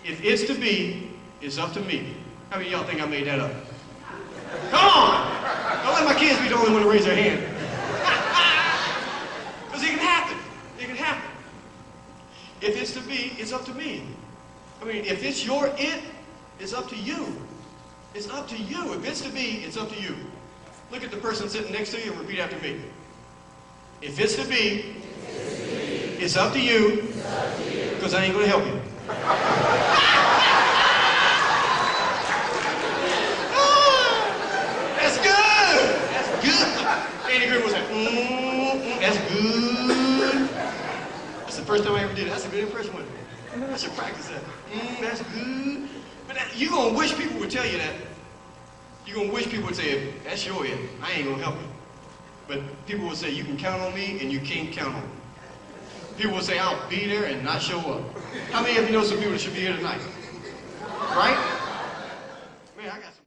If it's to be, it's up to me. How many of y'all think I made that up? Come on! Don't let my kids be the only one to raise their hand. Because it can happen. It can happen. If it's to be, it's up to me. I mean, if it's your it, it's up to you. It's up to you. If it's to be, it's up to you. Look at the person sitting next to you and repeat after me. If it's to be, it's up to you, because I ain't going to help you. That's good. That's good. Andy Griffin was like, that's good. That's the first time I ever did it. That's a good impression with it. I should practice that. That's good. But you're going to wish people would tell you that. You're going to wish people would say, that's your it. I ain't going to help you. But people will say, you can count on me, and you can't count on me. People will say, I'll be there and not show up. How many of you know some people that should be here tonight? Right? Man, I got some.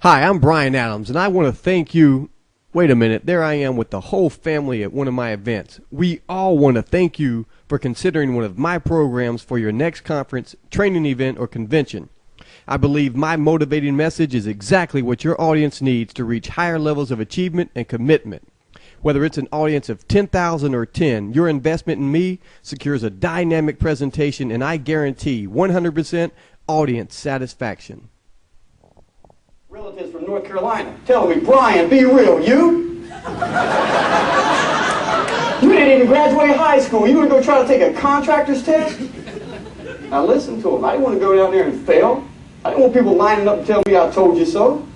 Hi, I'm Brian Adams, and I want to thank you. Wait a minute, there I am with the whole family at one of my events. We all want to thank you for considering one of my programs for your next conference, training event, or convention. I believe my motivating message is exactly what your audience needs to reach higher levels of achievement and commitment. Whether it's an audience of 10,000 or 10, your investment in me secures a dynamic presentation, and I guarantee 100% audience satisfaction. Relatives from North Carolina telling me, Brian, be real, you? You didn't even graduate high school. You want to go try to take a contractor's test? I listened to them. I didn't want to go down there and fail. I didn't want people lining up and tell me I told you so.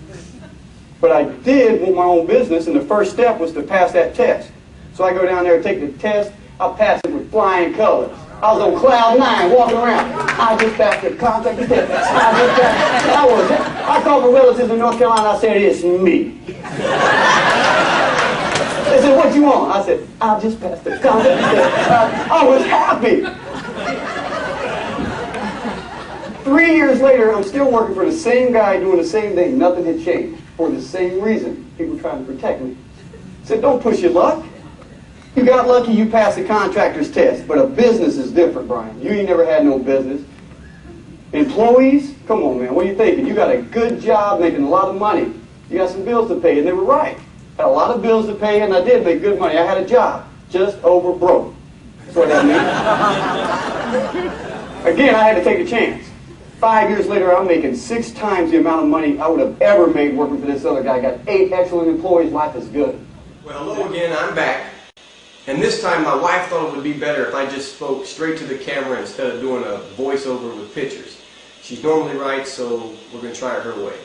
But I did want my own business, and the first step was to pass that test. So I go down there and take the test. I passed it with flying colors. I was on cloud 9 walking around. I just passed the contractor's test. I called my relatives in North Carolina. I said, it's me. They said, what you want? I said, I just passed the contractor's test. I was happy. 3 years later, I'm still working for the same guy doing the same thing. Nothing had changed. For the same reason. People trying to protect me. I said, don't push your luck. You got lucky you passed the contractor's test. But a business is different, Brian. You ain't never had no business. Employees? Come on, man. What are you thinking? You got a good job making a lot of money. You got some bills to pay. And they were right. Had a lot of bills to pay, and I did make good money. I had a job. Just over broke. That's what that means. Again, I had to take a chance. 5 years later, I'm making 6 times the amount of money I would have ever made working for this other guy. I got 8 excellent employees. Life is good. Well, hello again. I'm back. And this time, my wife thought it would be better if I just spoke straight to the camera instead of doing a voiceover with pictures. She's normally right, so we're going to try it her way.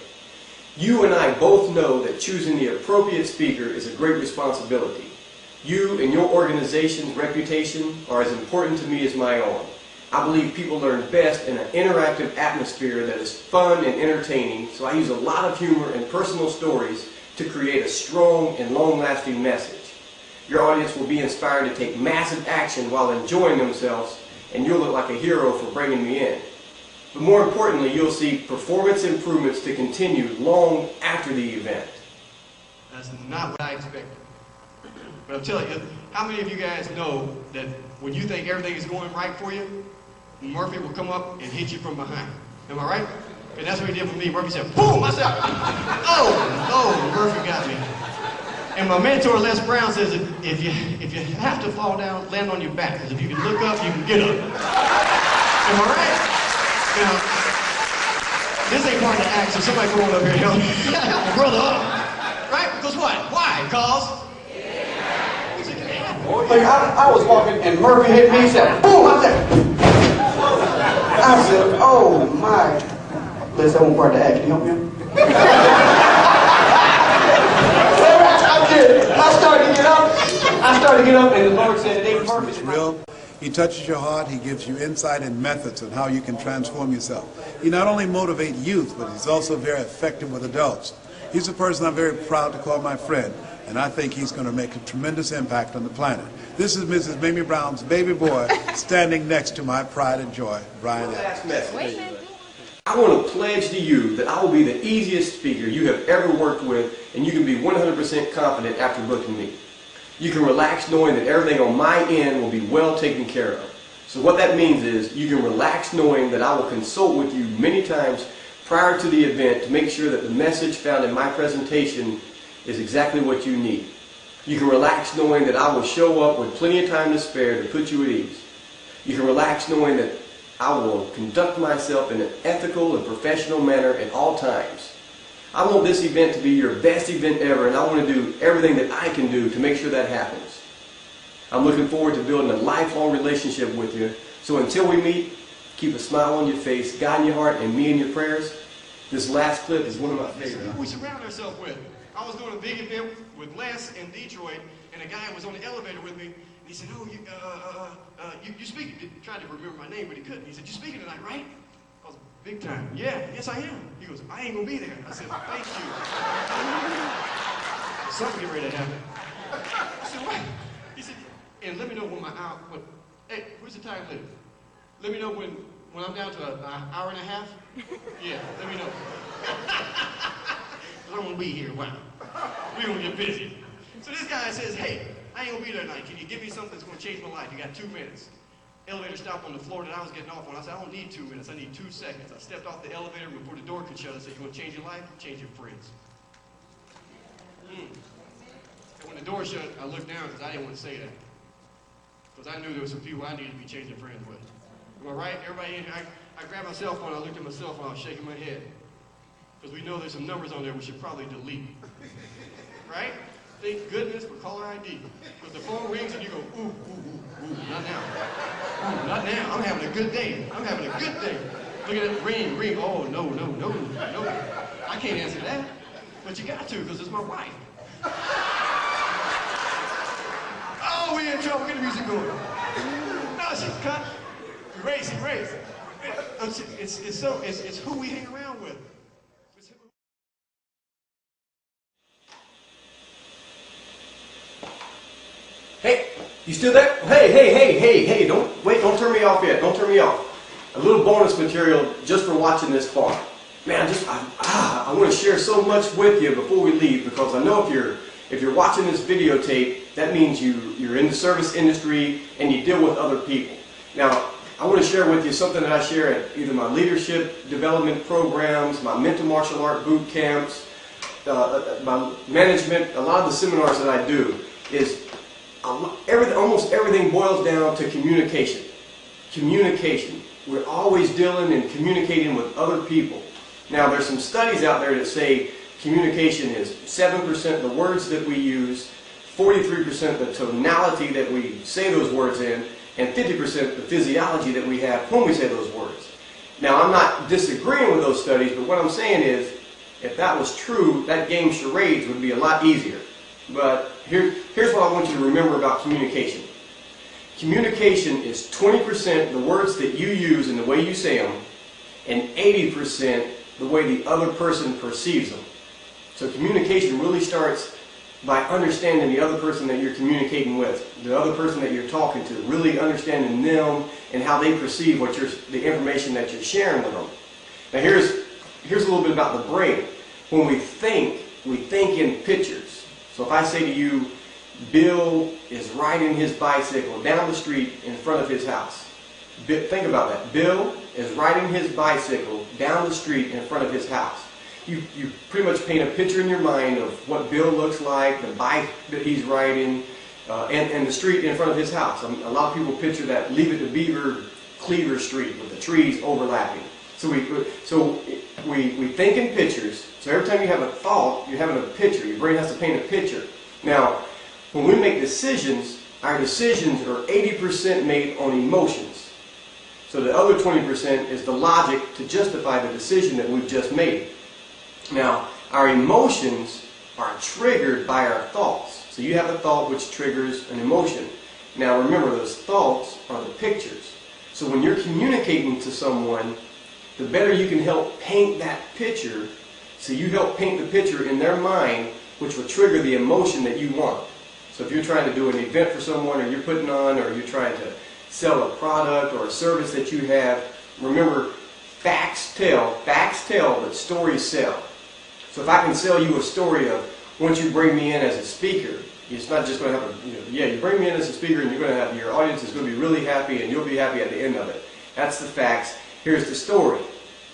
You and I both know that choosing the appropriate speaker is a great responsibility. You and your organization's reputation are as important to me as my own. I believe people learn best in an interactive atmosphere that is fun and entertaining, so I use a lot of humor and personal stories to create a strong and long-lasting message. Your audience will be inspired to take massive action while enjoying themselves, and you'll look like a hero for bringing me in. But more importantly, you'll see performance improvements to continue long after the event. That's not what I expected. But I'm telling you, how many of you guys know that when you think everything is going right for you, Murphy will come up and hit you from behind? Am I right? And that's what he did for me. Murphy said, boom! I said, oh, Murphy got me. And my mentor, Les Brown, says that if you have to fall down, land on your back. Because if you can look up, you can get up. Am I right? Now, this ain't part of the act, so somebody come on up here and help my brother up. Right? Because what? Why? Because? Like I was walking and Murphy hit me. He said, boom! I said, oh my. Liz, that one part of the act. Can you help me out? I did. I started to get up and the Lord said, hey, Murphy. Real. He touches your heart. He gives you insight and methods on how you can transform yourself. He not only motivates youth, but he's also very effective with adults. He's a person I'm very proud to call my friend, and I think he's going to make a tremendous impact on the planet. This is Mrs. Mamie Brown's baby boy standing next to my pride and joy, Brian Adams. I want to pledge to you that I will be the easiest speaker you have ever worked with, and you can be 100% confident after booking me. You can relax knowing that everything on my end will be well taken care of. So what that means is you can relax knowing that I will consult with you many times prior to the event to make sure that the message found in my presentation is exactly what you need. You can relax knowing that I will show up with plenty of time to spare to put you at ease. You can relax knowing that I will conduct myself in an ethical and professional manner at all times. I want this event to be your best event ever, and I want to do everything that I can do to make sure that happens. I'm looking forward to building a lifelong relationship with you. So until we meet, keep a smile on your face, God in your heart, and me in your prayers. This last clip is one of my favorites. We surround ourselves with. I was doing a big event with Les in Detroit, and a guy was on the elevator with me, and he said, "Oh, you speaking?" He tried to remember my name, but he couldn't. He said, "You speaking tonight, right?" I was big time. "Yeah, yes I am." He goes, "I ain't gonna be there." I said, "Thank you." Something get ready to happen. I said, "What?" He said, "And let me know when my hour. Hey, where's the time limit? Let me know when I'm down to an hour and a half. Yeah, let me know. I'm gonna be here a while. We're gonna get busy." So this guy says, "Hey, I ain't gonna be there tonight. Can you give me something that's gonna change my life? You got 2 minutes." Elevator stopped on the floor that I was getting off on. I said, "I don't need 2 minutes. I need 2 seconds." I stepped off the elevator before the door could shut. I said, "You want to change your life? Change your friends." And when the door shut, I looked down because I didn't want to say that. Because I knew there were some people I needed to be changing friends with. Am I right? Everybody in here? I grabbed my cell phone. I looked at my cell phone. I was shaking my head. Because we know there's some numbers on there we should probably delete. Right? Thank goodness for caller ID. Because the phone rings and you go, "Ooh, ooh, ooh, ooh, not now. Ooh, not now. I'm having a good day. I'm having a good day." Look at it, ring, ring. Oh, no, no, no, no. I can't answer that. But you got to, because it's my wife. Oh, we're in trouble. Get the music going. No, she's cut. Erase. It's who we hang around with. Hey, you still there? Hey, don't turn me off yet. Don't turn me off. A little bonus material just for watching this far. Man, I want to share so much with you before we leave, because I know if you're watching this videotape, that means you're in the service industry and you deal with other people. Now, I want to share with you something that I share at either my leadership development programs, my mental martial art boot camps, my management, a lot of the seminars that I do is almost everything boils down to communication. Communication. We're always dealing and communicating with other people. Now, there's some studies out there that say communication is 7% the words that we use, 43% the tonality that we say those words in, and 50% the physiology that we have when we say those words. Now, I'm not disagreeing with those studies, but what I'm saying is, if that was true, that game charades would be a lot easier. But here's what I want you to remember about communication. Communication is 20% the words that you use and the way you say them, and 80% the way the other person perceives them. So communication really starts by understanding the other person that you're communicating with, the other person that you're talking to, really understanding them and how they perceive the information that you're sharing with them. Now here's a little bit about the brain. When we think in pictures. So if I say to you, Bill is riding his bicycle down the street in front of his house. Think about that. Bill is riding his bicycle down the street in front of his house. You pretty much paint a picture in your mind of what Bill looks like, the bike that he's riding, and the street in front of his house. A lot of people picture that Leave It to Beaver Cleaver Street with the trees overlapping. So we think in pictures. So every time you have a thought, you're having a picture. Your brain has to paint a picture. Now, when we make decisions, our decisions are 80% made on emotions. So the other 20% is the logic to justify the decision that we've just made. Now, our emotions are triggered by our thoughts. So you have a thought which triggers an emotion. Now remember, those thoughts are the pictures. So when you're communicating to someone, the better you can help paint that picture. So you help paint the picture in their mind, which will trigger the emotion that you want. So if you're trying to do an event for someone, or you're putting on, or you're trying to sell a product or a service that you have, remember, facts tell, but stories sell. So if I can sell you a story of, once you bring me in as a speaker, It's not just going to have you bring me in as a speaker and you're going to have, your audience is going to be really happy and you'll be happy at the end of it. That's the facts. Here's the story.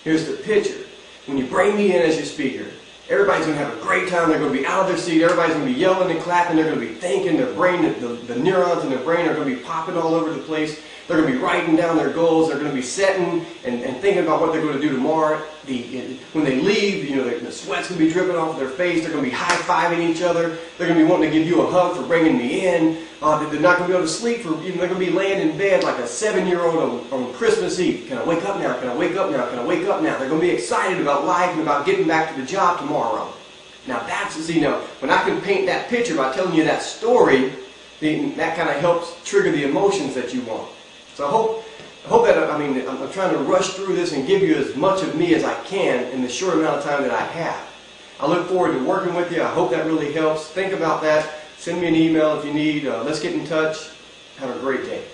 Here's the picture. When you bring me in as your speaker, everybody's going to have a great time. They're going to be out of their seat. Everybody's going to be yelling and clapping. They're going to be thinking. Their brain, the neurons in their brain are going to be popping all over the place. They're going to be writing down their goals. They're going to be setting and thinking about what they're going to do tomorrow. When they leave, the sweat's going to be dripping off their face. They're going to be high-fiving each other. They're going to be wanting to give you a hug for bringing me in. They're not going to be able to sleep. They're going to be laying in bed like a 7-year-old on Christmas Eve. Can I wake up now? Can I wake up now? Can I wake up now? They're going to be excited about life and about getting back to the job tomorrow. Now when I can paint that picture by telling you that story, that kind of helps trigger the emotions that you want. So I hope that, I'm trying to rush through this and give you as much of me as I can in the short amount of time that I have. I look forward to working with you. I hope that really helps. Think about that. Send me an email if you need. Let's get in touch. Have a great day.